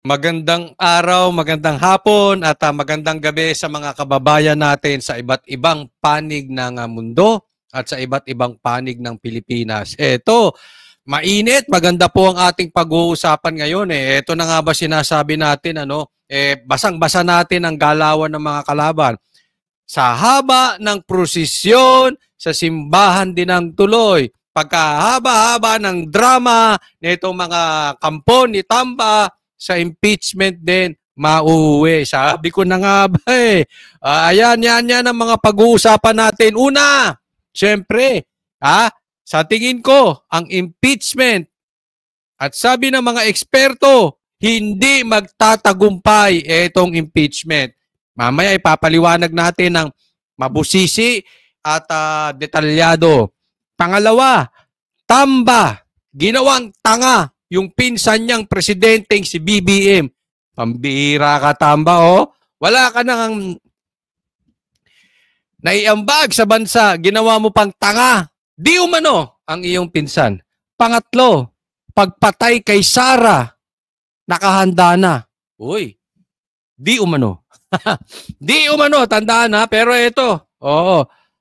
Magandang araw, magandang hapon at magandang gabi sa mga kababayan natin sa iba't ibang panig ng mundo at sa iba't ibang panig ng Pilipinas. Ito, mainit, maganda po ang ating pag-uusapan ngayon. Ito na nga ba sinasabi natin, basang-basa natin ang galawan ng mga kalaban. Sa haba ng prosesyon, sa simbahan din ang tuloy. Pagkahaba-haba ng drama nitong mga kampon ni Tamba, sa impeachment din, mauuwi. Sabi ko na nga ba ayan, yan ang mga pag-uusapan natin. Una, syempre, sa tingin ko, ang impeachment at sabi ng mga eksperto, hindi magtatagumpay itong impeachment. Mamaya ipapaliwanag natin ng mabusisi at detalyado. Pangalawa, Tamba, ginawang tanga yung pinsan niyang presidenteng si BBM. Pambihira ka, Tamba, oh. Wala ka nang naiambag sa bansa, ginawa mo pang tanga. Di umano ang iyong pinsan. Pangatlo, pagpatay kay Sara, nakahanda na. Uy, di umano. Di umano, tandaan ha, pero ito,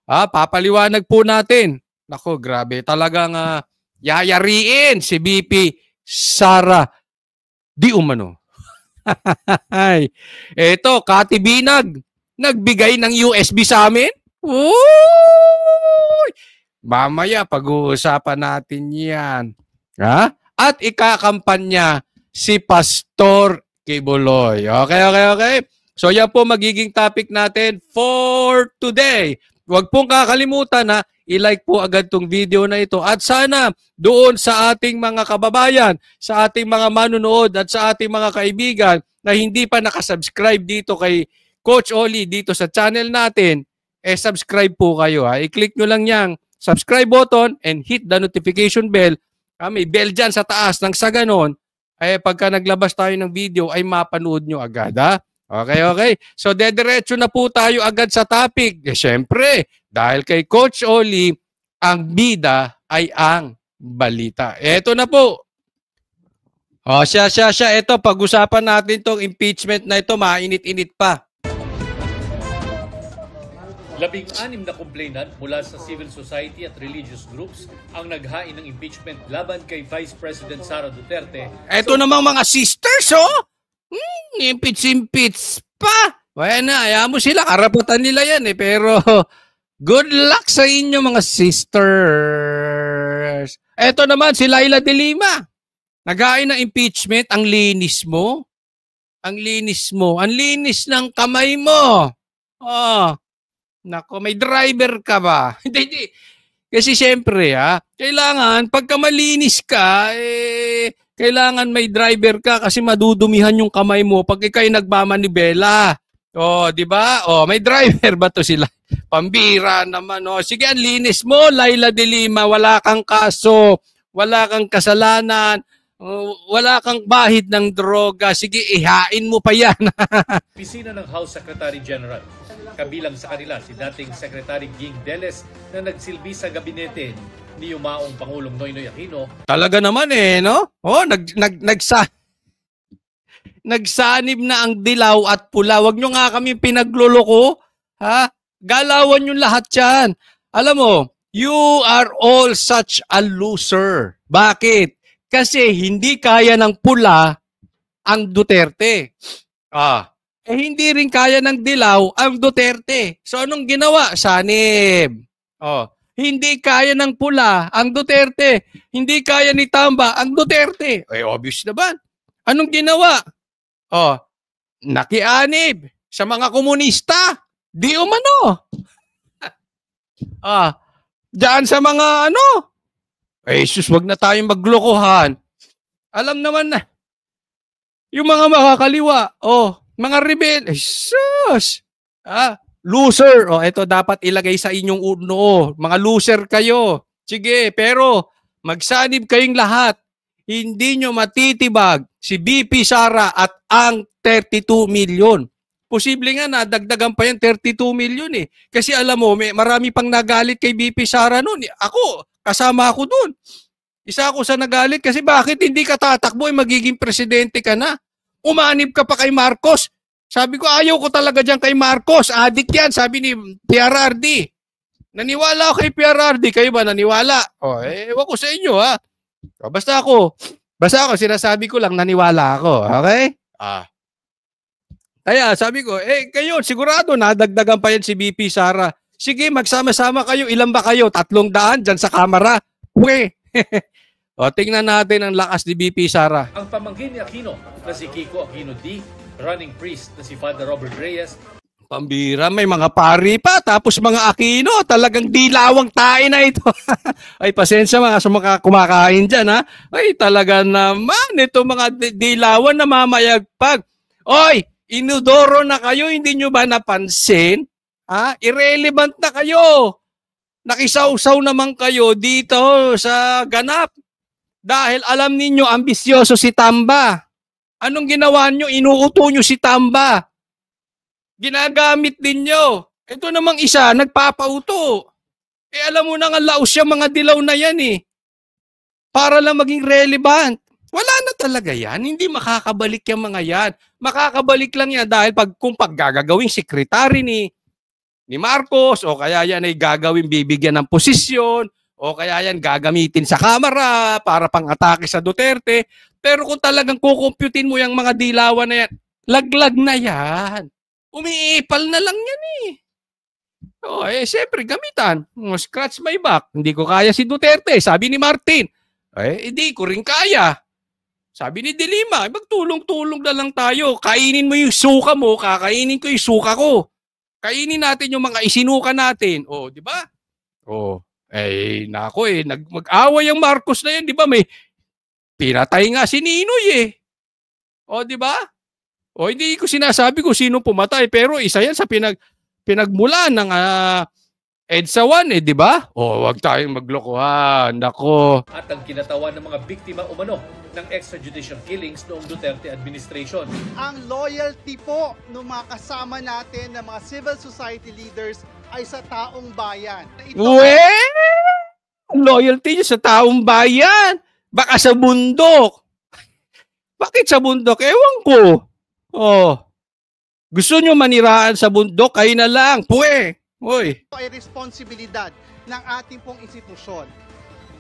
papaliwanag po natin. Nako, grabe, talagang yayariin si BP Sara, di umano. Ito, Kati Binag, nagbigay ng USB sa amin. Uy! Mamaya, pag-uusapan natin yan. At ikakampanya si Pastor Kibuloy. Okay. So, yan po magiging topic natin for today. Huwag pong kakalimutan na i-like po agad tong video na ito. At sana doon sa ating mga kababayan, sa ating mga manunood at sa ating mga kaibigan na hindi pa nakasubscribe dito kay Coach Oli dito sa channel natin, subscribe po kayo. I-click nyo lang yang subscribe button and hit the notification bell. May bell dyan sa taas nang sa ganon, pagka naglabas tayo ng video ay mapanood nyo agad. Okay. So, dediretso na po tayo agad sa topic. Siyempre, dahil kay Coach Oli, ang bida ay ang balita. Ito na po. Siya. Ito, pag-usapan natin tong impeachment na ito. Mainit-init pa. 16 na complainant mula sa civil society at religious groups ang naghain ng impeachment laban kay Vice President Sara Duterte. Ito namang mga sisters, impeach pa. Wala na, ayaw mo sila. Karapatan nila yan Pero good luck sa inyo mga sisters. Ito naman si Laila de Lima. Naghain ng impeachment. Ang linis mo. Ang linis ng kamay mo. Nako, may driver ka ba? Hindi. Kasi siyempre, kailangan, pagka malinis ka, kailangan may driver ka kasi madudumihan yung kamay mo pag ikay nagmamanibela. Di ba? May driver ba to sila? Pambira naman. Sige, ang linis mo, Laila de Lima. Wala kang kaso, wala kang kasalanan, wala kang bahid ng droga. Sige, ihain mo pa yan. Opisina ng House Secretary General. Kabilang sa kanila si dating Secretary Ging Deles na nagsilbi sa gabinete ni yumaong Pangulong Noynoy Aquino. Talaga naman nagsanib na ang dilaw at pula. Wag nyo nga kami pinagluloko. Galawan nyo lahat yan. Alam mo, you are all such a loser. Bakit? Kasi hindi kaya ng pula ang Duterte. Hindi rin kaya ng dilaw ang Duterte. So anong ginawa? Sanib. Hindi kaya ng pula ang Duterte. Hindi kaya ni Tamba ang Duterte. Obvious naman. Anong ginawa? Nakianib sa mga komunista. Di umano. Diyan sa mga Jesus, wag na tayong maglokohan. Alam naman na. Yung mga makakaliwa, mga rebel, Jesus! Loser. Ito dapat ilagay sa inyong uno. Mga loser kayo. Sige, pero magsanib kayong lahat. Hindi nyo matitibag si BP Sara at ang 32 million. Posible nga nadagdagan pa yan 32 million Kasi alam mo, marami pang nagalit kay BP Sara noon. Kasama ako doon. Isa ako sa nagalit kasi bakit hindi ka tatakbo magiging presidente ka na? Umanib ka pa kay Marcos. Sabi ko, ayaw ko talaga dyan kay Marcos. Adik yan, sabi ni PRRD. Naniwala ako kay PRRD. Kayo ba naniwala? O, ewan ko sa inyo, ha? O, basta ako, sinasabi ko lang, naniwala ako. Okay? Kaya sabi ko, kayo, sigurado, nadagdagan pa yan si BP Sara. Sige, magsama-sama kayo. Ilan ba kayo? 300 dyan sa kamera. Uwe. O, tingnan natin ang lakas ni BP Sara. Ang pamangkin ni Aquino na si Kiko Aquino D, running priest na si Father Robert Reyes. Pambira, may mga pari pa, tapos mga Aquino, talagang dilawang tae na ito. Ay, pasensya mga sa mga kumakain dyan, ha? Ay, talaga naman, ito mga dilawan na mamayagpag. Oy, inudoro na kayo, hindi nyo ba napansin? Ha? Irrelevant na kayo. Nakisaw-saw naman kayo dito sa ganap. Dahil alam ninyo, ambisyoso si Tamba. Anong ginawa nyo? Inuuto nyo si Tamba. Ginagamit ninyo. Ito namang isa, nagpapauto. Alam mo na nga laos yung mga dilaw na yan eh. Para lang maging relevant. Wala na talaga yan. Hindi makakabalik yung mga yan. Makakabalik lang yan dahil kung paggagawing sekretary ni Marcos, o kaya yan ay gagawin bibigyan ng posisyon, o kaya yan gagamitin sa kamera para pang-atake sa Duterte. Pero kung talagang kukumputin mo yung mga dilawan na yan, laglag na yan. Umiipal na lang yan eh. O, siyempre gamitan. Scratch my back. Hindi ko kaya si Duterte. Sabi ni Martin. Hindi ko rin kaya. Sabi ni Dilima, magtulong-tulong na lang tayo. Kainin mo yung suka mo, kakainin ko yung suka ko. Kainin natin yung mga isinuka natin. O, di ba? O, nako mag-away ang Marcos na yan, di ba? May pinatay nga si Ninoy eh. O, di ba? O, hindi ko sinasabi kung sino pumatay, pero isa yan sa pinagmulan ng EDSA 1 eh, di ba? O, wag tayong maglokohan. Nako. At ang kinatawan ng mga biktima umano ng extrajudicial killings noong Duterte administration. Ang loyalty po ng mga kasama natin ng mga civil society leaders ay sa taong bayan. Loyalty niyo sa taong bayan. Baka sa bundok. Bakit sa bundok? Ewan ko. Gusto nyo maniraan sa bundok? Kayo na lang. Puwe. Uy. Ito ay responsibilidad ng ating pong institusyon.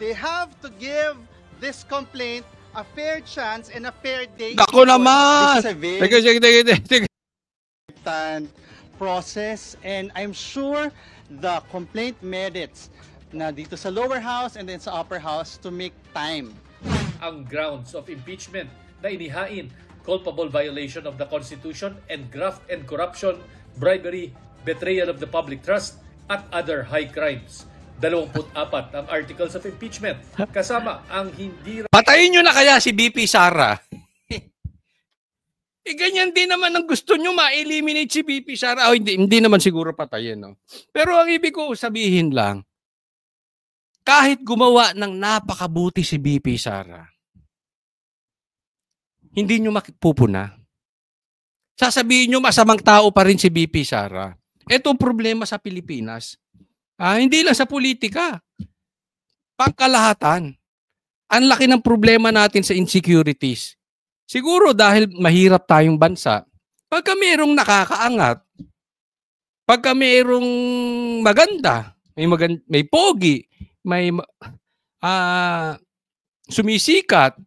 They have to give this complaint a fair chance and a fair day. Ako naman. Teka. Process, and I'm sure the complaint merits na dito sa lower house and then sa upper house to make time. Ang grounds of impeachment na inihain, culpable violation of the Constitution and graft and corruption, bribery, betrayal of the public trust, at other high crimes. 24 ang articles of impeachment, kasama ang hindi... Patayin nyo na kaya si BP Sara. Ganyan din naman ang gusto nyo, ma-eliminate si BP Sara. Hindi naman siguro patayin. No? Pero ang ibig ko sabihin lang, kahit gumawa ng napakabuti si BP Sara, hindi nyo makipupuna. Sasabihin nyo, masamang tao pa rin si BP Sara. Ito ang problema sa Pilipinas. Hindi lang sa politika. Pangkalahatan. Ang laki ng problema natin sa insecurities. Siguro dahil mahirap tayong bansa, pagka mayroong nakakaangat, pagka mayroong maganda, may pogi, may sumisikat,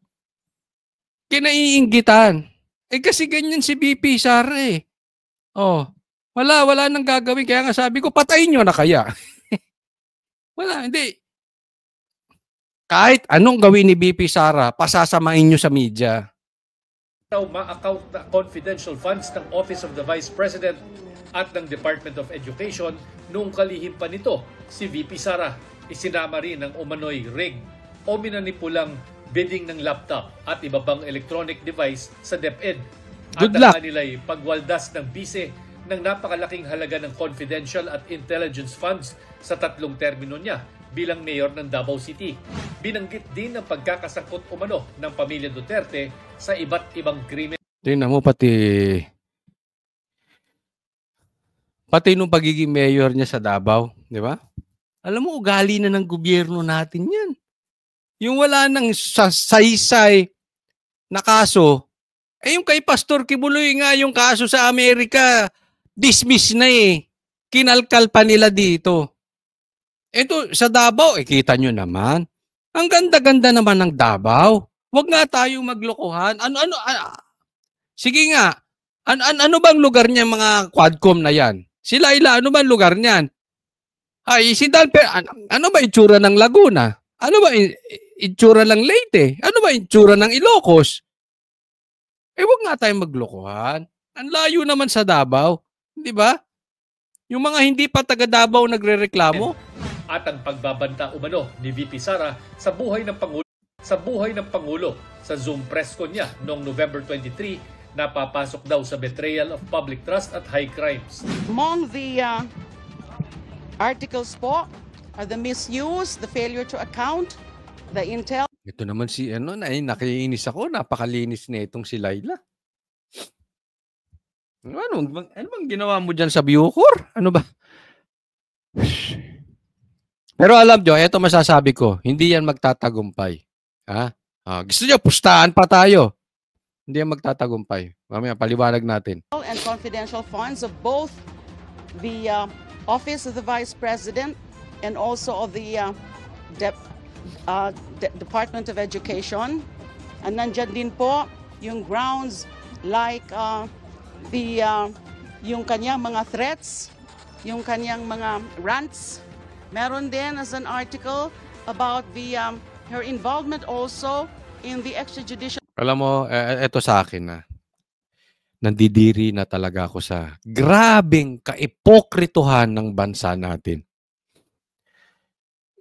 kinaiinggitan. Kasi ganyan si BP Sara eh. Wala nang gagawin. Kaya nga sabi ko, patayin nyo na kaya. Wala, hindi. Kahit anong gawin ni BP Sara, pasasamain nyo sa media. Ma-account na confidential funds ng Office of the Vice President at ng Department of Education noong kalihim pa nito si VP Sara. Isinama rin ng umano'y rig o minanipulang bidding ng laptop at iba pang electronic device sa DepEd. Good at luck. ang kanila'y pagwaldas ng bise ng napakalaking halaga ng confidential at intelligence funds sa 3 termino niya bilang mayor ng Davao City. Binanggit din ang pagkakasangkot umano ng pamilya Duterte sa iba't ibang krimen. Tingnan mo pati nung pagiging mayor niya sa Davao, di ba? Alam mo, ugali na ng gobyerno natin yan. Yung wala nang saysay na kaso, Eh yung kay Pastor Kibuloy nga, yung kaso sa Amerika, dismiss na eh. Kinalkal pa nila dito. Ito, sa Davao, kita nyo naman. Ang ganda-ganda naman ng Davao. Huwag nga tayong maglokohan. Sige nga, ano bang lugar niya mga Quadcom na yan? Si Laila, ano bang lugar niyan? Ay, si Dalper, ano ba itsura ng Laguna? Ano ba itsura ng Leyte? Ano ba itsura ng Ilocos? Eh, huwag nga tayong maglokohan. Ang layo naman sa Davao. Di ba? Yung mga hindi pa taga Davao nagrereklamo. At ang pagbabanta umano ni VP Sara sa buhay ng Pangulo sa Zoom press con niya noong November 23, napapasok daw sa betrayal of public trust at high crimes. Among the articles po are the misuse, the failure to account, the intel. Ito naman si nakiinis ako, napakalinis na itong si Laila. Ano bang ginawa mo dyan sa Bucor? Ano ba? Pero alam nyo, ito masasabi ko, hindi yan magtatagumpay. Ha? Gusto nyo, pustahan pa tayo. Hindi yan magtatagumpay. Mamaya, paliwanag natin. And confidential funds of both the Office of the Vice President and also of the Department of Education. And nandyan din po yung grounds like yung kanyang mga threats, yung kanyang mga rants. Meron din as an article about her involvement also in the extrajudicial. Alam mo, ito sa akin na. Nandidiri na talaga ako sa grabeng kaipokrituhan ng bansa natin.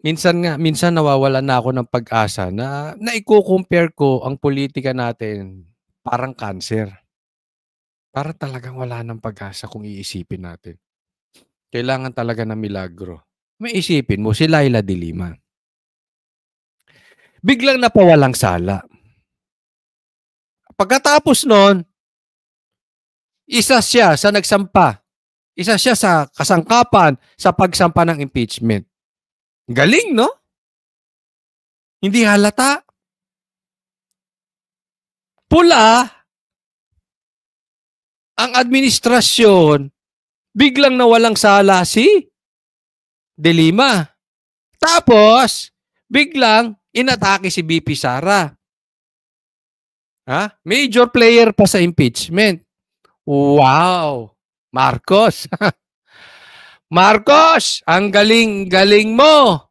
Minsan nawawalan na ako ng pag-asa na i-compare ko ang politika natin parang cancer. Parang talagang wala ng pag-asa kung iisipin natin. Kailangan talaga ng milagro. May isipin mo si Laila de Lima. Biglang napawalang sala. Pagkatapos nun, isa siya sa nagsampa. Isa siya sa kasangkapan sa pagsampa ng impeachment. Galing, no? Hindi halata. Pula ang administrasyon, biglang nawalang sala si de Lima. Tapos, biglang inatake si VP Sara. Major player pa sa impeachment. Wow! Marcos! Marcos! Ang galing-galing mo!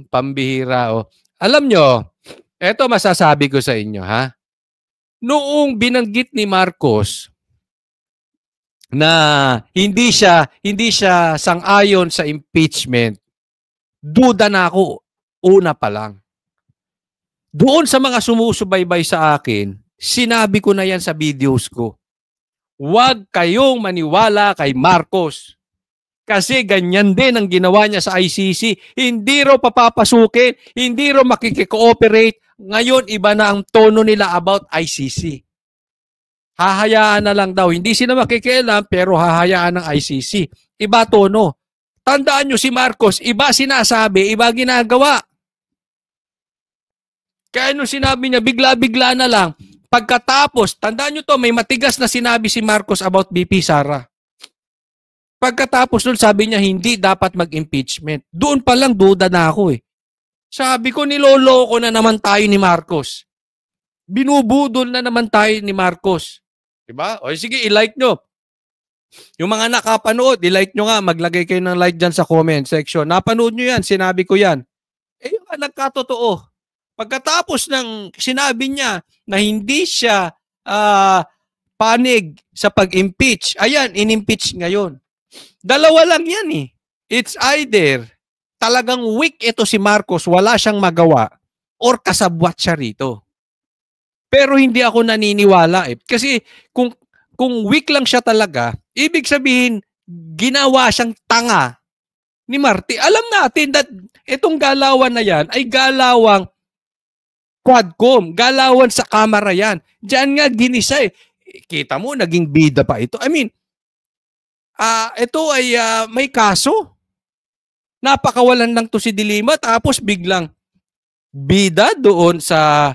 Pambihira, oh. Alam nyo, eto masasabi ko sa inyo, ha? Noong binanggit ni Marcos na hindi siya sang-ayon sa impeachment, duda na ako una pa lang. Doon sa mga sumusubaybay sa akin, sinabi ko na yan sa videos ko. Huwag kayong maniwala kay Marcos. Kasi ganyan din ang ginawa niya sa ICC. Hindi raw papapasukin, hindi raw makikikooperate. Ngayon, iba na ang tono nila about ICC. Hahayaan na lang daw. Hindi sila makikialam, pero hahayaan ng ICC. Iba tono. Tandaan nyo si Marcos, iba sinasabi, iba ginagawa. Kaya nung sinabi niya, bigla-bigla na lang. Pagkatapos, tandaan nyo to, may matigas na sinabi si Marcos about VP Sara. Pagkatapos nun, sabi niya, hindi dapat mag-impeachment. Doon pa lang duda na ako eh. Sabi ko, niloloko na naman tayo ni Marcos. Binubudol na naman tayo ni Marcos. Diba? O sige, i-like nyo. Yung mga nakapanood, i-like nyo nga, maglagay kayo ng like dyan sa comment section. Napanood nyo yan, sinabi ko yan. Eh, yung nagkatotoo. Pagkatapos ng sinabi niya na hindi siya panig sa pag-impeach, ayan, in-impeach ngayon. Dalawa lang yan eh. It's either talagang weak ito si Marcos, wala siyang magawa, or kasabwat siya rito. Pero hindi ako naniniwala eh. Kasi kung weak lang siya talaga, ibig sabihin, ginawa siyang tanga ni Marty. Alam natin that itong galawan na yan ay galawang Quadcom, galawan sa kamera yan. Diyan nga ginisa eh. Kita mo, naging bida pa ito. I mean, ito ay may kaso. Napakawalan lang to si de Lima, tapos biglang bida doon sa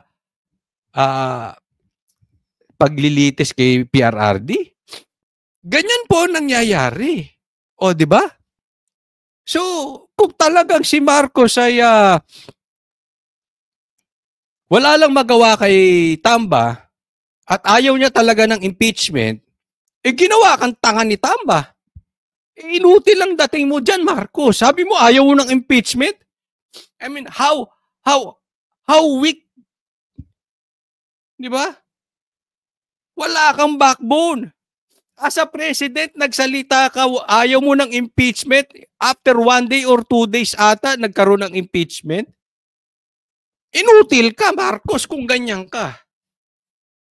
paglilitis kay PRRD. Ganyan po ang nangyayari. O, di ba? So, kung talagang si Marcos ay wala lang magawa kay Tamba at ayaw niya talaga ng impeachment, ginawa kang tanga ni Tamba. Inutil lang dating mo dyan, Marcos. Sabi mo, ayaw mo ng impeachment? I mean, how weak? Di ba? Wala kang backbone. As a president, nagsalita ka, ayaw mo ng impeachment. After 1 day or 2 days ata, nagkaroon ng impeachment. Inutil ka, Marcos, kung ganyan ka.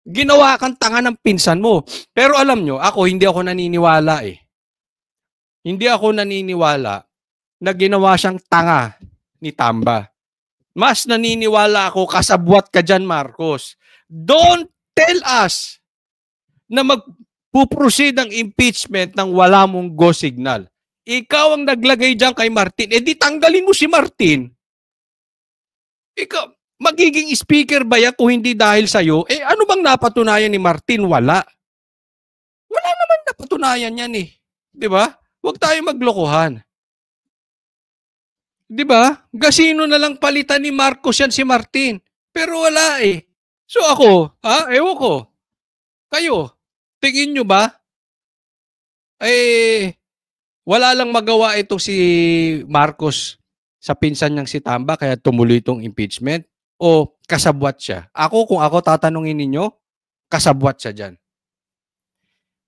Ginawa kang tanga ng pinsan mo. Pero alam nyo, hindi ako naniniwala eh. Hindi ako naniniwala na ginawa siyang tanga ni Tamba. Mas naniniwala ako, kasabwat ka dyan, Marcos. Don't tell us na magpuproceed ang impeachment ng wala mong go signal. Ikaw ang naglagay dyan kay Martin. Di tanggalin mo si Martin. Ikaw, magiging speaker ba yan kung hindi dahil sa'yo? Ano bang napatunayan ni Martin? Wala. Wala naman napatunayan yan eh. Di ba? Huwag tayo maglokohan. Di ba? Gasino na lang palitan ni Marcos yan si Martin. Pero wala eh. So ako, ewan ko. Kayo, tingin nyo ba? Wala lang magawa ito si Marcos sa pinsan niyang si Tamba kaya tumuloy itong impeachment? O kasabwat siya? Kung ako tatanungin ninyo, kasabwat siya dyan.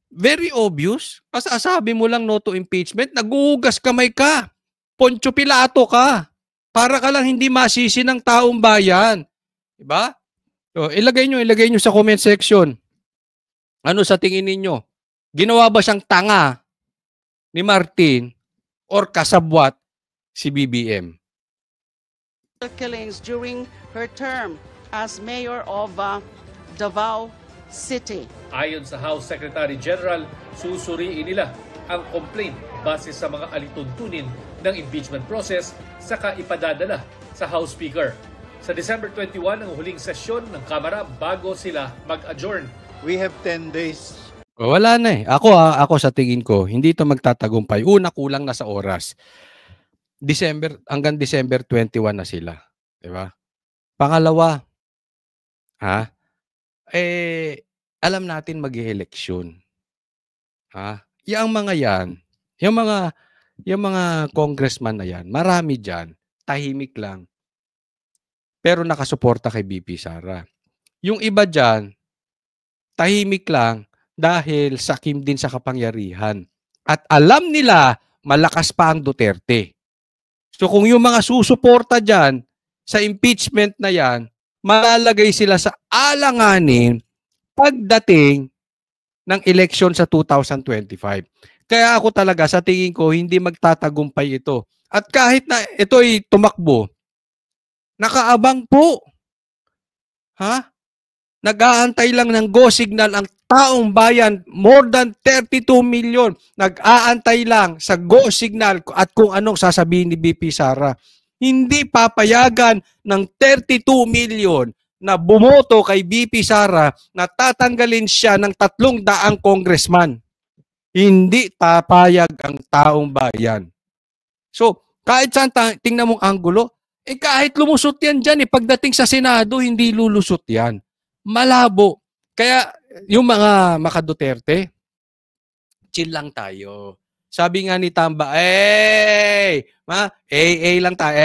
Very obvious. Pasasabi mo lang no to impeachment, naguhugas kamay ka. Poncio Pilato ka. Para ka lang hindi masisi ng taong bayan. Diba? So, ilagay nyo sa comment section. Ano sa tingin ninyo? Ginawa ba siyang tanga ni Martin or kasabwat si BBM? Killings during her term as mayor of Davao City. Ayon sa House Secretary General, susuriin nila ang complaint base sa mga alituntunin ng impeachment process saka ipadadala sa House Speaker. Sa December 21 ang huling sesyon ng Kamara bago sila mag-adjourn. We have 10 days. Wala na eh. Ako sa tingin ko, hindi ito magtatagumpay. Una, kulang na sa oras. Hanggang December 21 na sila. Diba? Pangalawa, alam natin mag-eleksyon. Yung mga yan, yung mga congressman na yan, marami dyan, tahimik lang. Pero nakasuporta kay BP Sara. Yung iba dyan, tahimik lang dahil sakim din sa kapangyarihan. At alam nila, malakas pa ang Duterte. So kung yung mga susuporta dyan sa impeachment na yan, malalagay sila sa alanganin pagdating ng eleksyon sa 2025. Kaya ako talaga sa tingin ko hindi magtatagumpay ito. At kahit na ito ay tumakbo, nakaabang po. Nag-aantay lang ng go signal ang taong bayan, more than 32 million. Nag-aantay lang sa go signal at kung anong sasabihin ni BP Sara. Hindi papayagan ng 32 million na bumoto kay BP Sara na tatanggalin siya ng 300 congressman. Hindi papayag ang taong bayan. So, kahit saan tingnan mong anggulo, kahit lumusot yan dyan, pagdating sa Senado, hindi lulusot yan. Malabo. Kaya, yung mga Duterte, chill lang tayo. Sabi nga ni Tamba, lang tayo.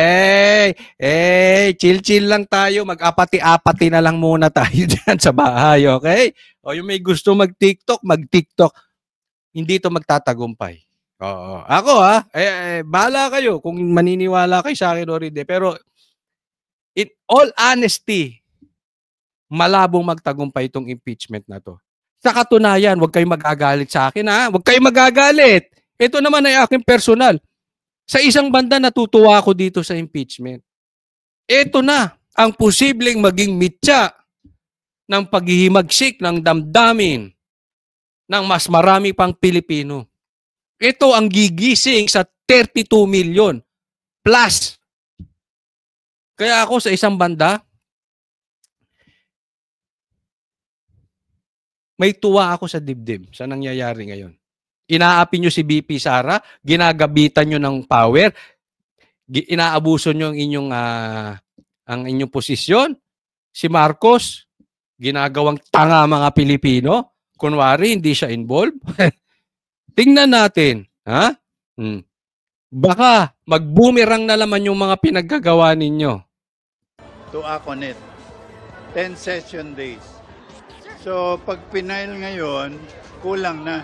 Chill lang tayo. Mag-apati-apati na lang muna tayo dyan sa bahay, okay? O yung may gusto mag-TikTok, mag-TikTok. Hindi ito magtatagumpay. Oo. Ako bahala kayo kung maniniwala kayo sa akin o hindi. Pero in all honesty, malabong magtagumpay itong impeachment na to. Sa katunayan, huwag kayong magagalit sa akin Huwag kayong magagalit. Ito naman ay aking personal. Sa isang banda natutuwa ako dito sa impeachment. Ito na ang posibleng maging mitya ng paghihimagsik ng damdamin ng mas marami pang Pilipino. Ito ang gigising sa 32 million plus. Kaya ako sa isang banda, may tuwa ako sa dibdib sa nangyayari ngayon. Inaapi nyo si VP Sara, ginagabitan nyo ng power, inaabuso nyo ang inyong posisyon. Si Marcos, ginagawang tanga mga Pilipino. Kunwari, hindi siya involved. Tingnan natin. Ha? Baka mag-boomerang na naman yung mga pinaggagawa ninyo. To act on it. 10 session days. So, pag pinail ngayon, kulang na.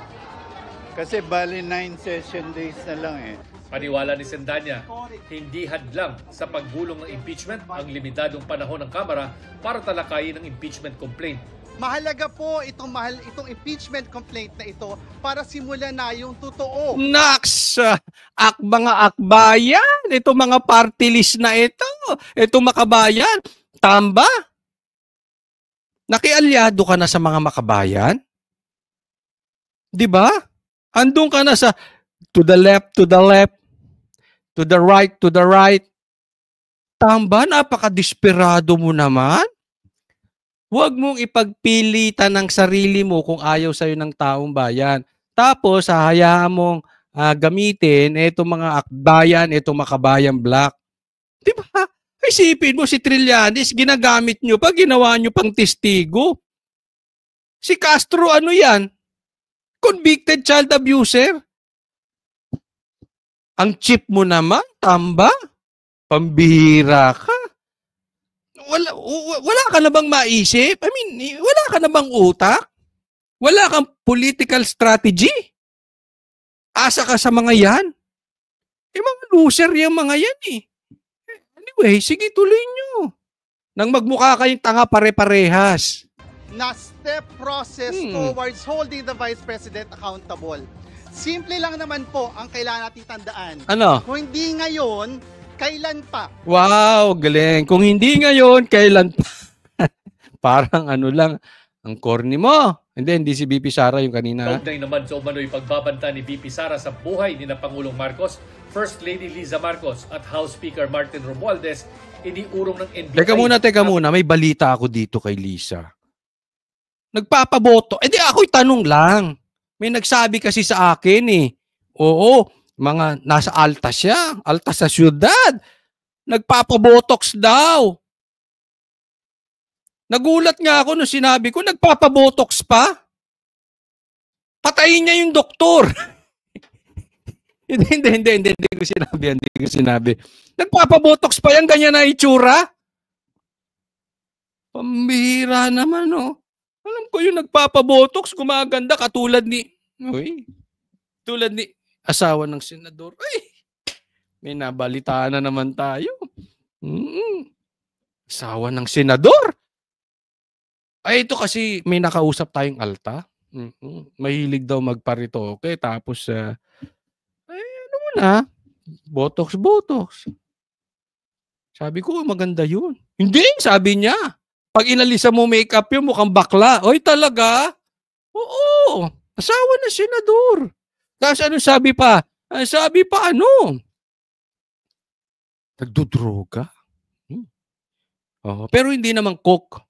Kasi bali 9 session days na lang eh. Paniwala ni Sendanya, hindi hadlang sa paggulong ng impeachment ang limitadong panahon ng Kamara para talakayin ang impeachment complaint. Mahalaga po itong impeachment complaint na ito para simulan na yung totoo. Naks! Mga akbayan! Ito mga party list na ito. Ito makabayan. Tamba? Nakialyado ka na sa mga makabayan? Di ba? Andun ka na sa to the left, to the left, to the right, to the right. Tamba, napaka-desperado mo naman. Huwag mong ipagpilitan ng sarili mo kung ayaw sa'yo ng taong bayan. Tapos, hahayaan mong gamitin itong mga akbayan, itong makabayan black. Di ba? Isipin mo si Trillanes, ginagamit nyo pa, ginawa nyo pang testigo. Si Castro, ano yan? Convicted child abuser. Ang cheap mo naman, tamba. Pambihira ka. Wala ka na bang maisip? I mean, wala ka na bang utak? Wala kang political strategy? Asa ka sa mga yan? Mga loser yung mga yan eh. Anyway, sige tuloy nyo. Nang magmukha kayong tanga pare-parehas. Na step process towards holding the Vice President accountable. Simple lang naman po ang kailangan natin tandaan. Ano? Kung hindi ngayon, kailan pa? Wow, galing. Kung hindi ngayon, kailan pa? Parang ano lang, ang corny mo. Hindi si VP Sara yung kanina. Kaugnay naman sa umano'y pagbabanta ni VP Sara sa buhay ni na Pangulong Marcos, First Lady Liza Marcos at House Speaker Martin Romualdez, iniurong ng NBI. Teka muna. May balita ako dito kay Lisa. Nagpapaboto. Di ako'y tanong lang. May nagsabi kasi sa akin eh. Oo, mga nasa Alta siya. Alta sa syudad. Nagpapabotox daw. Nagulat nga ako nung sinabi ko, nagpapabotox pa? Patayin niya yung doktor. Hindi ko sinabi. Nagpapabotox pa yan, ganyan na itsura? Pambihira naman, oh. Alam ko yung nagpapabotox, gumaganda katulad ni asawa ng senador. Ay, may nabalitaan na naman tayo. Asawa ng senador? Ay, ito kasi may nakausap tayong Alta. Mahilig daw magparitoke. Tapos, botox. Sabi ko, maganda yun. Hindi, sabi niya. Pag inalisan mo makeup yun, mukhang bakla. Oy, talaga? Oo. Asawa ng senador. Tapos ano sabi pa? Sabi pa ano? Nagdudroga. Pero hindi naman coke.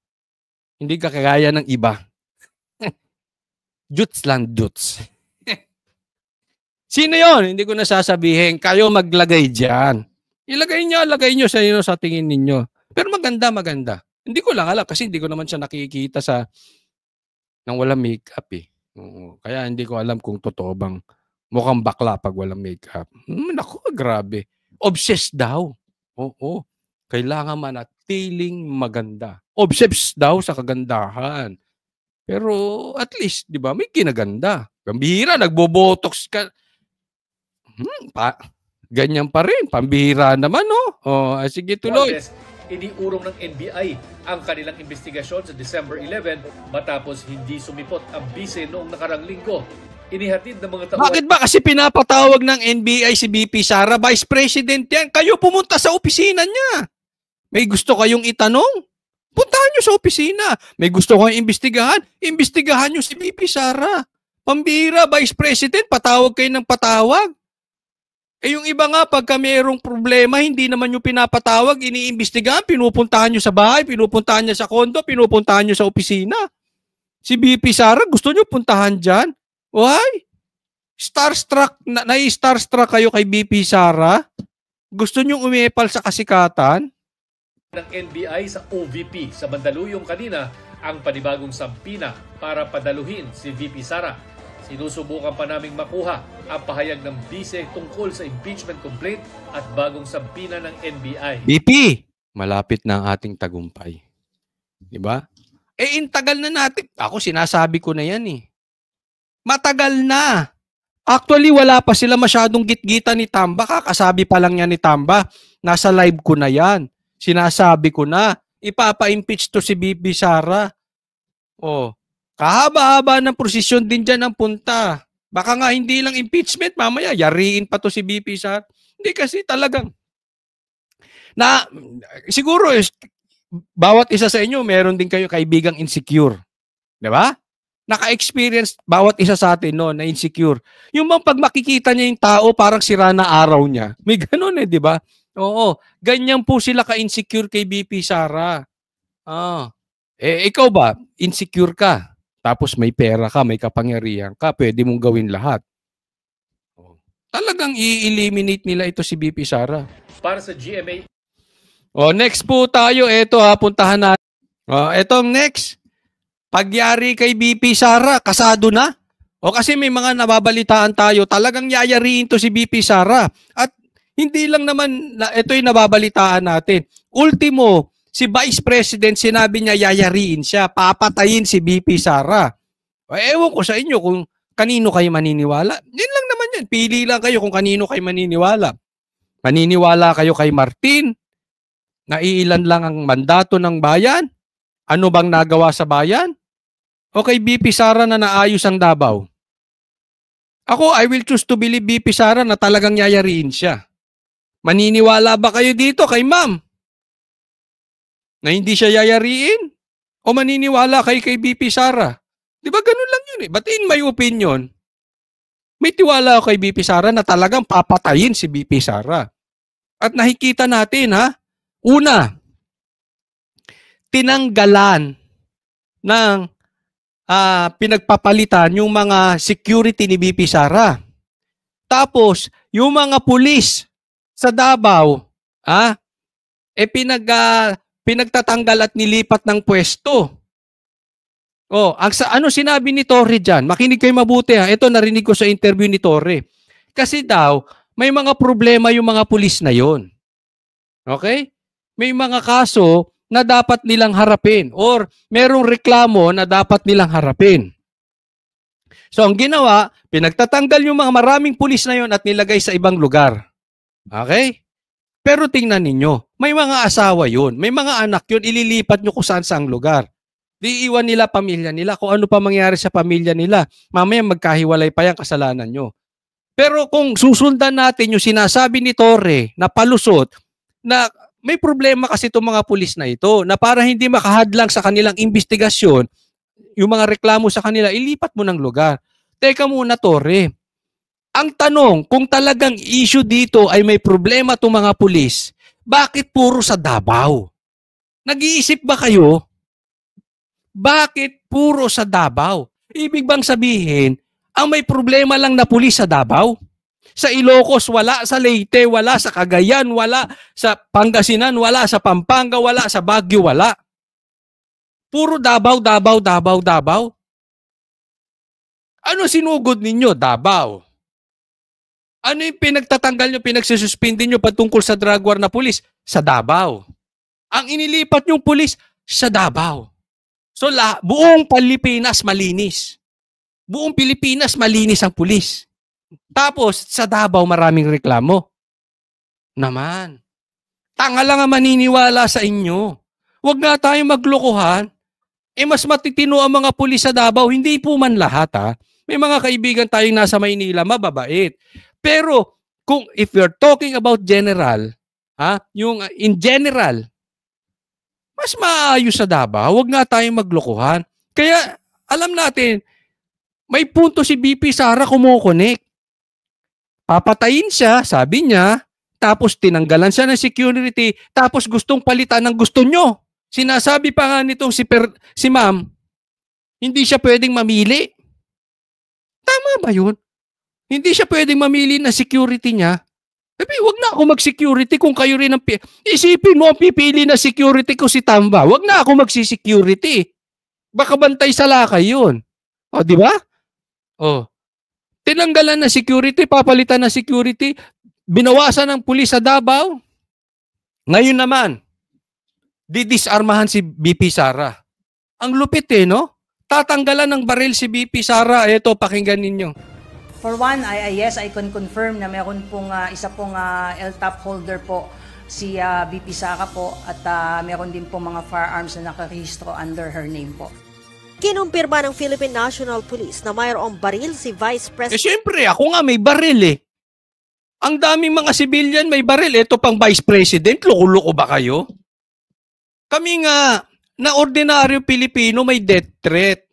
Hindi ka kagaya ng iba. Juts lang, juts. Sino yon? Hindi ko nasasabihin. Kayo maglagay dyan. Lagay nyo sa tingin ninyo. Pero maganda. Hindi ko lang alam kasi hindi ko naman siya nakikita nang walang makeup eh. Kaya hindi ko alam kung totoo bang mukhang bakla pag walang makeup. Naku, grabe. Obsessed daw. Oo. Kailangan manatiling maganda. Obsessed daw sa kagandahan. Pero at least, di ba, may kinaganda. Pambihira, nagbobotox ka. Ganyan pa rin. Pambihira naman, no? Sige, tuloy. Iniurong ng NBI ang kanilang investigasyon sa December 11 matapos hindi sumipot ang bise noong nakarang linggo. Inihatid ng mga tauhan. Bakit ba kasi pinapatawag ng NBI si VP Sara? Vice President yan. Kayo pumunta sa opisina niya. May gusto kayong itanong? Puntahan nyo sa opisina. May gusto kayong imbestigahan? Imbestigahan nyo si VP Sara. Pambira, Vice President, patawag kayo ng patawag. Yung iba nga, pagka mayroong problema, hindi naman yung pinapatawag, iniimbestigahan, pinupuntahan nyo sa bahay, pinupuntahan nyo sa kondo, pinupuntahan nyo sa opisina. Si BP Sara, gusto nyo puntahan dyan? Why? Starstruck, nai-starstruck kayo kay BP Sara? Gusto nyo umepal sa kasikatan? Ng NBI sa OVP sa Mandaluyong kanina ang panibagong sampina para padaluhin si VP Sara. Sinusubukan pa naming makuha ang pahayag ng bise tungkol sa impeachment complaint at bagong sampina ng NBI. BP, malapit na ang ating tagumpay. Diba? Intagal na natin. Ako sinasabi ko na yan eh. Matagal na. Actually, wala pa sila masyadong gitgita ni Tamba. Kakasabi pa lang yan ni Tamba. Nasa live ko na yan. Sinasabi ko na. Ipapa-impeach to si BP Sara. Oh. Kahaba-haba ng prosesyon din dyan ang punta. Baka nga hindi lang impeachment, mamaya yariin pa to si BP Sara. Hindi kasi talagang siguro bawat isa sa inyo meron din kayo kaibigang insecure. 'Di ba? Naka-experience bawat isa sa atin no na insecure. Yung pag makikita niya yung tao parang sira na araw niya. May ganoon 'di ba? Oo, ganyan po sila ka-insecure kay BP Sara. Ikaw ba insecure ka? Tapos may pera ka, may kapangyarihan ka, pwede mong gawin lahat. Talagang i-eliminate nila ito si BP Sara. Para sa GMA. Next po tayo. Ito puntahan natin. Etong next. Pagyari kay BP Sara, kasado na. Kasi may mga nababalitaan tayo, talagang yayariin to si BP Sara. At hindi lang naman, ito yung nababalitaan natin. Ultimo, si Vice President, sinabi niya yayariin siya, papatayin si BP Sara. Ewan ko sa inyo kung kanino kayo maniniwala. Yan lang naman yan. Pili lang kayo kung kanino kayo maniniwala. Maniniwala kayo kay Martin, na iilan lang ang mandato ng bayan? Ano bang nagawa sa bayan? O kay BP Sara na naayos ang Davao? Ako, I will choose to believe BP Sara na talagang yayariin siya. Maniniwala ba kayo dito kay ma'am? Na hindi siya yayariin? O maniniwala kayo kay BP Sara? Di ba ganun lang yun eh? But in my opinion, may tiwala ako kay BP Sara na talagang papatayin si BP Sara. At nakikita natin una, tinanggalan ng pinagpapalitan yung mga security ni BP Sara. Tapos, yung mga pulis sa Davao, pinagtatanggal at nilipat ng pwesto. Ano sinabi ni Torre dyan? Makinig kayo mabuti Ito narinig ko sa interview ni Torre. Kasi daw, may mga problema yung mga pulis na yon. Okay? May mga kaso na dapat nilang harapin or merong reklamo na dapat nilang harapin. So ang ginawa, pinagtatanggal yung mga maraming pulis na yon at nilagay sa ibang lugar. Okay? Pero tingnan ninyo, may mga asawa yun, may mga anak yun, ililipat nyo kung saan saang lugar. Di iwan nila pamilya nila, kung ano pa mangyari sa pamilya nila. Mamaya magkahiwalay pa yan, kasalanan nyo. Pero kung susundan natin yung sinasabi ni Torre na palusot, na may problema kasi itong mga pulis na ito, na para hindi makahadlang sa kanilang investigasyon, yung mga reklamo sa kanila, ilipat mo ng lugar. Teka muna, Torre. Ang tanong, kung talagang issue dito ay may problema itong mga pulis, bakit puro sa Davao? Nag-iisip ba kayo? Bakit puro sa Davao? Ibig bang sabihin, ang may problema lang na pulis sa Davao? Sa Ilocos, wala. Sa Leyte, wala. Sa Cagayan, wala. Sa Pangasinan, wala. Sa Pampanga, wala. Sa Baguio, wala. Puro Davao, Davao, Davao, Davao. Ano sinugod ninyo? Davao. Ano yung pinagtatanggal nyo, pinagsususpindi nyo patungkol sa drug war na pulis? Sa Davao. Ang inilipat nyong pulis, sa Davao. So, buong Pilipinas malinis. Buong Pilipinas malinis ang pulis. Tapos, sa Davao maraming reklamo. Naman. Tanga lang ang maniniwala sa inyo. Huwag nga tayong maglokohan. Mas matitino ang mga pulis sa Davao. Hindi po man lahat May mga kaibigan tayong nasa Maynila, mababait. Pero, if you're talking about general, yung in general, mas maayos sa Davao. Huwag nga tayong maglokohan. Kaya, alam natin, may punto si BP Sara kumukonek. Papatayin siya, sabi niya, tapos tinanggalan siya ng security, tapos gustong palitan ng gusto nyo. Sinasabi pa nga nitong si ma'am, Hindi siya pwedeng mamili. Tama ba yun? Hindi siya pwedeng mamili na security niya. Sabi, wag na ako mag-security kung kayo rin ang... Isipin mo, ang pipili na security ko si Tamba. Wag na ako magsi-security. Baka bantay sa lakay yun. O, di ba? O. Tinanggalan na security, papalitan na security, binawasan ng pulis sa Davao. Ngayon naman, didisarmahan si BP Sara. Ang lupit no? Tatanggalan ng baril si BP Sara. Ito, pakinggan ninyo. For one, yes, I can confirm na meron pong isa pong LTAP holder po si BP Sara po at meron din po mga firearms na nakarehistro under her name po. Kinumpirma ng Philippine National Police na mayroong baril si Vice President. Siyempre, ako nga may baril Ang daming mga civilian may baril. Ito pang Vice President, loko-loko ba kayo? Kami nga, na ordinaryo Pilipino may death threat.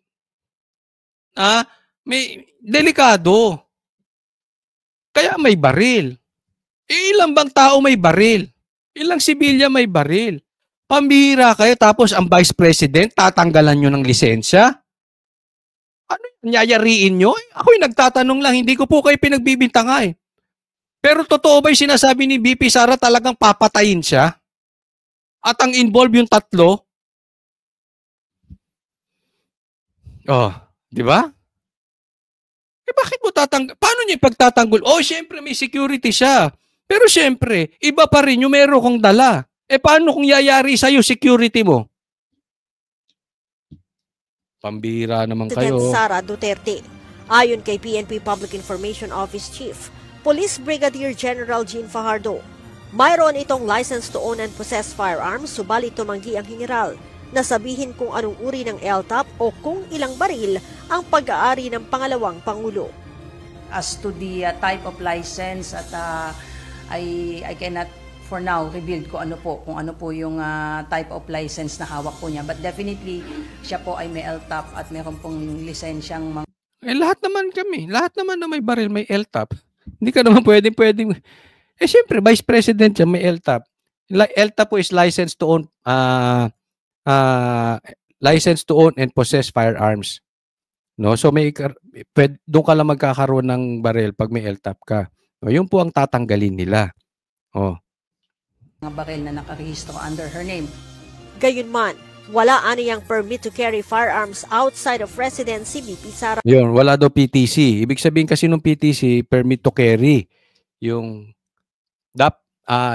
May delikado. Kaya may baril. Ilang bang tao may baril? Ilang sibilya may baril? Pambihira kayo tapos ang Vice President tatanggalan nyo ng lisensya? Ano yung nyayariin nyo? Ako'y nagtatanong lang, hindi ko po kayo pinagbibintangay. Pero totoo ba yung sinasabi ni BP Sara talagang papatayin siya? At ang involved yung 3? Oh, di ba? Bakit mo paano niya ipagtatanggol? Siyempre may security siya. Pero siyempre, iba pa rin yung meron kong dala. Paano kung yayari sa'yo security mo? Pambira naman kayo. Sara Duterte. Ayon kay PNP Public Information Office Chief, Police Brigadier General Jean Fajardo, mayroon itong license to own and possess firearms, subalit tumanggi ang general na sabihin kung anong uri ng LTAP o kung ilang baril ang pag-aari ng pangalawang Pangulo. As to the type of license at I cannot for now reveal kung ano po yung type of license na hawak po niya. But definitely, siya po ay may LTAP at meron pong lisensyang lahat naman kami. Lahat naman na may baril, may LTAP. Hindi ka naman pwedeng. Siyempre, Vice President siya, may LTAP. LTAP po is license to own and possess firearms. No? So doon ka lang magkakaroon ng baril pag may LTAP ka. No, yun po ang tatanggalin nila. mga baril na nakarehistro under her name. Gayunman, wala aniyang permit to carry firearms outside of residence si BP Sara. Yun, wala daw PTC. Ibig sabihin kasi nung PTC, permit to carry. Yun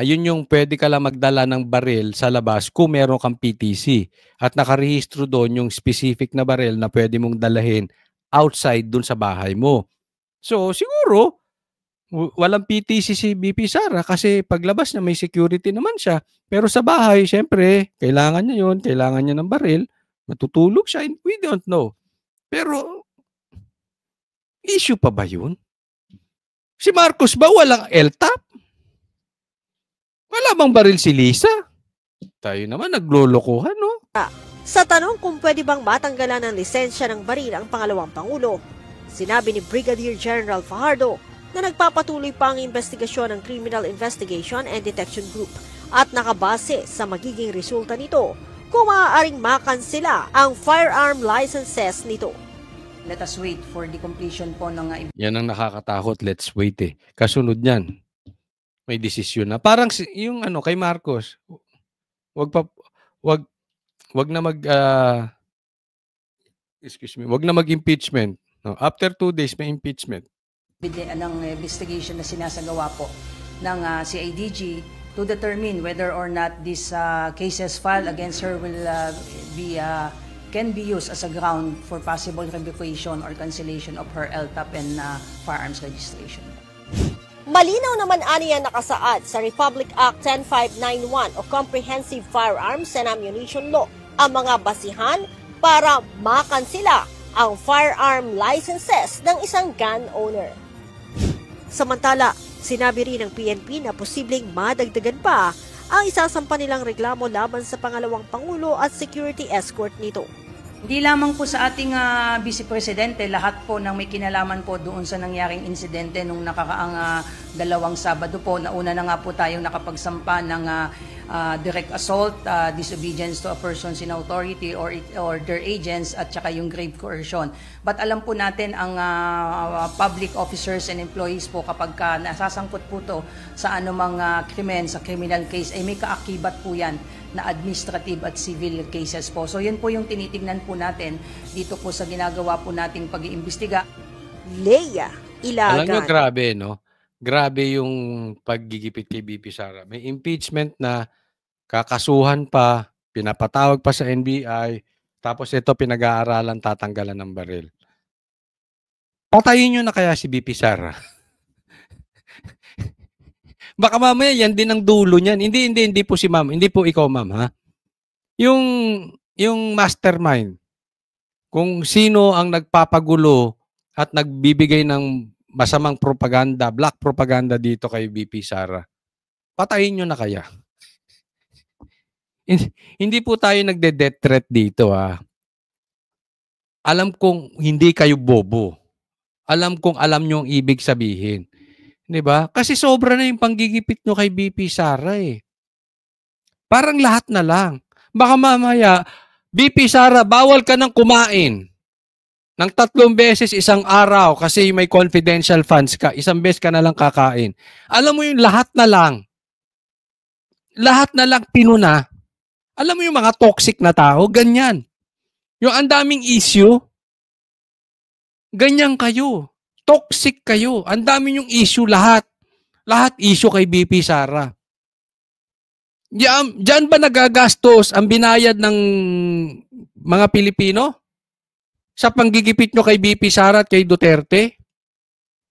yung pwede ka lang magdala ng baril sa labas kung meron kang PTC. At nakarehistro doon yung specific na baril na pwede mong dalahin outside doon sa bahay mo. So, siguro, walang PTC si BP Sara kasi paglabas niya may security naman siya. Pero sa bahay, syempre, kailangan niya yun. Kailangan niya ng baril. Matutulog siya. We don't know. Pero, issue pa ba yun? Si Marcos ba walang LTAP? Wala bang baril si Lisa? Tayo naman naglolokohan, no? Sa tanong kung pwede bang matanggalan ng lisensya ng baril ang pangalawang Pangulo, sinabi ni Brigadier General Fajardo na nagpapatuloy pa ang investigasyon ng Criminal Investigation and Detection Group at nakabase sa magiging resulta nito kung maaaring makansela ang firearm licenses nito. Let us wait for the completion po ng... Yan ang nakakatakot. Let's wait Kasunod niyan, may desisyon na. Parang yung kay Marcos, wag na mag-impeachment. No? After 2 days, may impeachment. Ng investigation na sinasagawa po ng CIDG to determine whether or not these cases filed against her will can be used as a ground for possible revocation or cancellation of her LTAP and firearms registration. Malinaw naman aniya nakasaad sa Republic Act 10591 o Comprehensive Firearms and Ammunition Law ang mga basihan para makansela ang firearm licenses ng isang gun owner. Samantala, sinabi rin ng PNP na posibleng madagdagan pa ang isasampa nilang reklamo laban sa pangalawang Pangulo at security escort nito. Hindi lamang po sa ating Vice Presidente, lahat po ng may kinalaman po doon sa nangyaring insidente nung nakakaang 2 Sabado po. Nauna na nga po tayong nakapagsampa ng direct assault, disobedience to a persons in authority or their agents at saka yung grave coercion. But alam po natin ang public officers and employees po kapag nasasangkot po to sa anumang krimen, sa criminal case, ay may kaakibat po yan na administrative at civil cases po. So yun po yung tinitingnan po natin dito po sa ginagawa po nating pag-iimbestiga. Leia Ilagan. Alam nyo, grabe, no? Grabe yung paggigipit kay BP Sara. May impeachment na, kakasuhan pa, pinapatawag pa sa NBI, tapos ito pinag-aaralan, tatanggalan ng baril. Patayin nyo na kaya si BP Sara? Baka mamaya yan din ang dulo niyan. Hindi po si ma'am. Hindi po ikaw, ma'am, ha? Yung mastermind, kung sino ang nagpapagulo at nagbibigay ng masamang propaganda, black propaganda dito kay BP Sara, patayin nyo na kaya. Hindi po tayo nagde-death threat dito, ha? Alam kong hindi kayo bobo. Alam kong alam nyo ang ibig sabihin. 'Di ba? Kasi sobra na yung panggigipit nyo kay BP Sara eh. Parang lahat na lang. Baka mamaya, BP Sara, bawal ka nang kumain ng 3 beses isang araw kasi may confidential funds ka. 1 beses ka na lang kakain. Alam mo yung lahat na lang. Lahat na lang pinuna. Alam mo yung mga toxic na tao, ganyan. Yung ang daming issue, ganyan kayo. Toxic kayo. Ang dami yung issue lahat. Lahat issue kay BP Sara. Diyan ba nagagastos ang binayad ng mga Pilipino? Sa panggigipit nyo kay BP Sara at kay Duterte?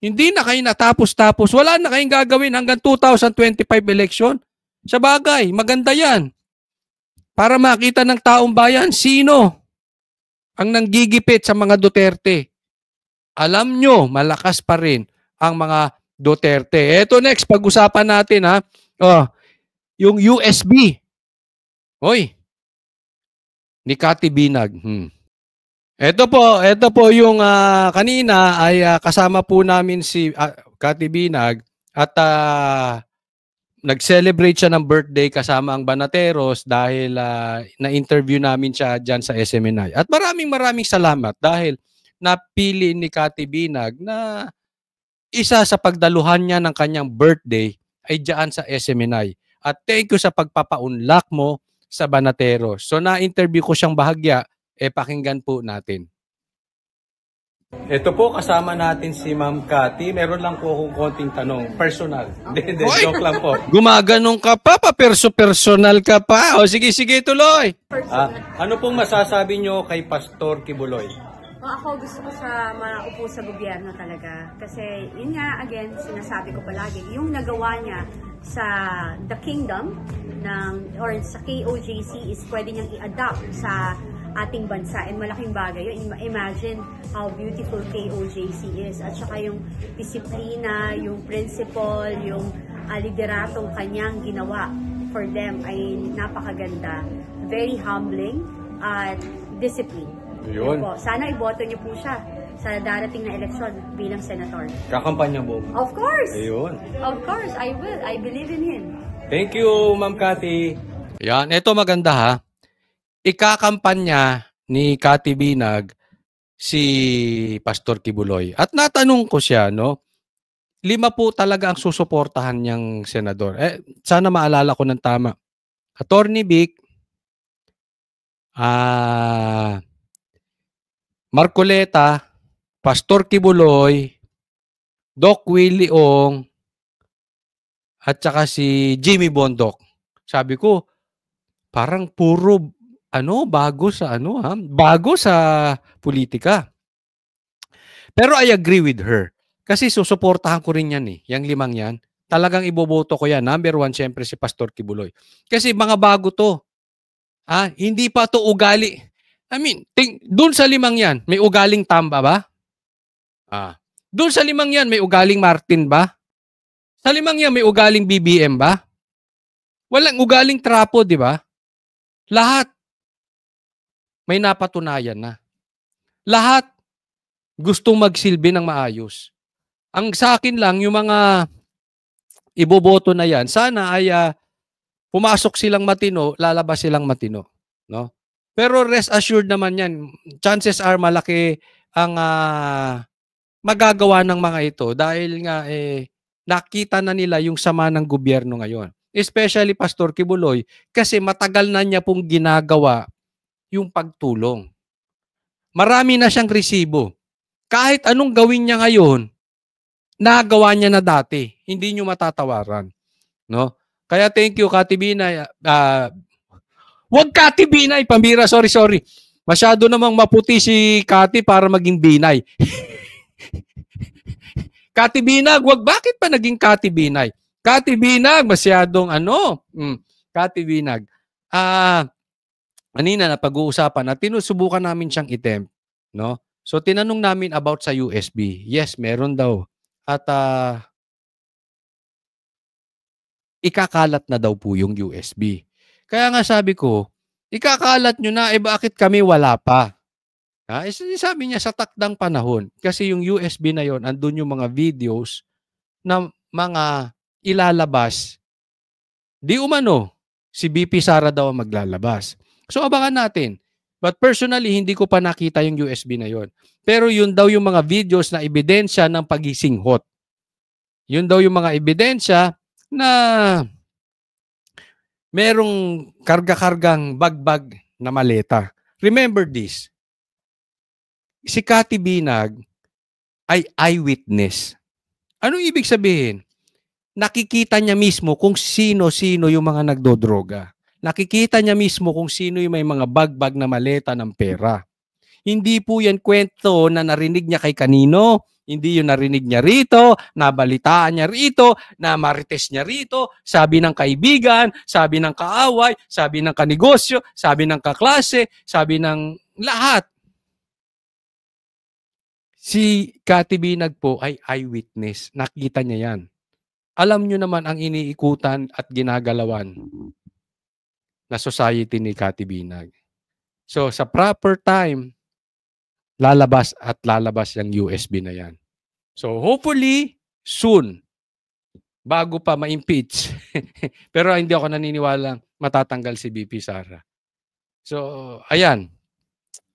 Hindi na kayo natapos-tapos. Wala na kayong gagawin hanggang 2025 election. Sa bagay, maganda yan. Para makita ng taong bayan, sino ang nanggigipit sa mga Duterte? Alam nyo, malakas pa rin ang mga Duterte. Eto next, pag-usapan natin ha. Yung USB. Hoy, ni Cathy Binag. Ito po yung kanina ay kasama po namin si Cathy Binag at nag-celebrate siya ng birthday kasama ang Banateros dahil na-interview namin siya dyan sa SMNI. At maraming salamat dahil napili ni Cathy Binag na isa sa pagdaluhan niya ng kanyang birthday ay dyan sa SMNI. At thank you sa pagpapaunlak mo sa Banateros. So na-interview ko siyang bahagya, pakinggan po natin. Ito po, kasama natin si Ma'am Cathy. Meron lang po akong konting tanong. Personal. Hindi, joke lang po. Gumaganong ka pa, personal ka pa. O sige, tuloy. Ano pong masasabi nyo kay Pastor Kibuloy? Ako gusto ko sa maupo sa gobyerno talaga. Kasi yun nga, again, sinasabi ko palagi, yung nagawa niya sa The Kingdom or sa KOJC is pwede niyang i-adapt sa ating bansa, and malaking bagay yun. Imagine how beautiful KOJC is, at saka yung disiplina, yung principle, yung lideratong kanyang ginawa for them ay napakaganda, very humbling at discipline. Yun. Po. Sana iboto niyo po siya sa darating na eleksyon bilang senator. Kakampanya mo? Of course. Ayun. Of course, I will. I believe in him. Thank you, Ma'am Cathy. Yan, ito maganda ha. Ikakampanya ni Cathy Binag si Pastor Kibuloy. At natanong ko siya, no? 5 po talaga ang susuportahan niyang senador. Sana maalala ko ng tama. Attorney Vic, Marcoleta, Pastor Kibuloy, Doc Willie Ong, at saka si Jimmy Bondoc. Sabi ko, parang puro bago sa politika. Pero I agree with her. Kasi susuportahan ko rin yan eh. Yang 5 yan. Talagang iboboto ko yan. Number 1, syempre si Pastor Kibuloy. Kasi mga bago to. Hindi pa to ugali. I mean, dun sa 5 yan, may ugaling Tamba ba? Dun sa 5 yan, may ugaling Martin ba? Sa 5 yan, may ugaling BBM ba? Walang ugaling Trapo, di ba? Lahat. may napatunayan na. Lahat gustong magsilbi ng maayos. Ang sa akin lang, yung mga iboboto na yan, sana ay pumasok silang matino, lalabas silang matino. No? Pero rest assured naman yan, chances are malaki ang magagawa ng mga ito dahil nga nakita na nila yung sama ng gobyerno ngayon. Especially Pastor Kibuloy kasi matagal na niya pong ginagawa yung pagtulong. Marami na siyang resibo. Kahit anong gawin niya ngayon, nagawa niya na dati. Hindi niyo matatawaran. No? Kaya thank you, Kati Binay. Wag Kati Binay, pambira, sorry. Masyado namang maputi si Kati para maging Binay. Kati Binag, bakit pa naging Kati Binay? Kati Binag, masyadong Kati Binag. Kanina na pag-uusapan at tinusubukan namin siyang itempt, no? So tinanong namin about sa USB. Yes, meron daw. At ikakalat na daw po yung USB. Kaya nga sabi ko, ikakalat nyo na, bakit kami wala pa? Sabi niya sa takdang panahon. Kasi yung USB na yon, andun yung mga videos na mga ilalabas. Di umano, si BP Sara daw ang maglalabas. So abangan natin. But personally, hindi ko pa nakita yung USB na yon. Pero yun daw yung mga videos na ebidensya ng pagising hot. Yun daw yung mga ebidensya na merong karga-kargang bagbag na maleta. Remember this. Si Kati Binag ay eyewitness. Anong ibig sabihin? Nakikita niya mismo kung sino-sino yung mga nagdodroga. Nakikita niya mismo kung sino yung may mga bagbag na maleta ng pera. Hindi po yan kwento na narinig niya kay kanino, hindi yung narinig niya rito, nabalitaan niya rito, na marites niya rito, sabi ng kaibigan, sabi ng kaaway, sabi ng kanegosyo, sabi ng kaklase, sabi ng lahat. Si Kati Binag po ay eyewitness. Nakita niya yan. Alam niyo naman ang iniikutan at ginagalawan na society ni Kati Binag. So sa proper time, lalabas yung USB na yan. So hopefully, soon, bago pa ma-impeach. Pero hindi ako naniniwalang matatanggal si BP Sara. So, ayan.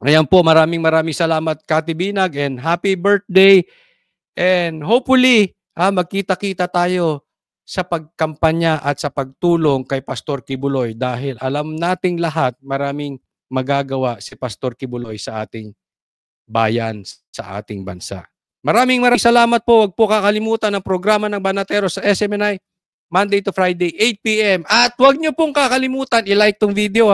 Ayan po, maraming salamat Kati Binag and happy birthday. And hopefully, magkita-kita tayo sa pagkampanya at sa pagtulong kay Pastor Kibuloy dahil alam nating lahat maraming magagawa si Pastor Kibuloy sa ating bayan, sa ating bansa. Maraming salamat po. Huwag po kakalimutan ang programa ng Banatero sa SMNI Monday to Friday, 8 p.m. At huwag niyo pong kakalimutan i-like tong video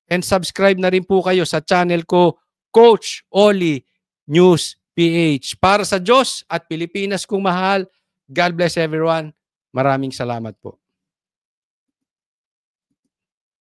and subscribe na rin po kayo sa channel ko, Coach Oli News PH. Para sa Diyos at Pilipinas kong mahal, God bless everyone. Maraming salamat po.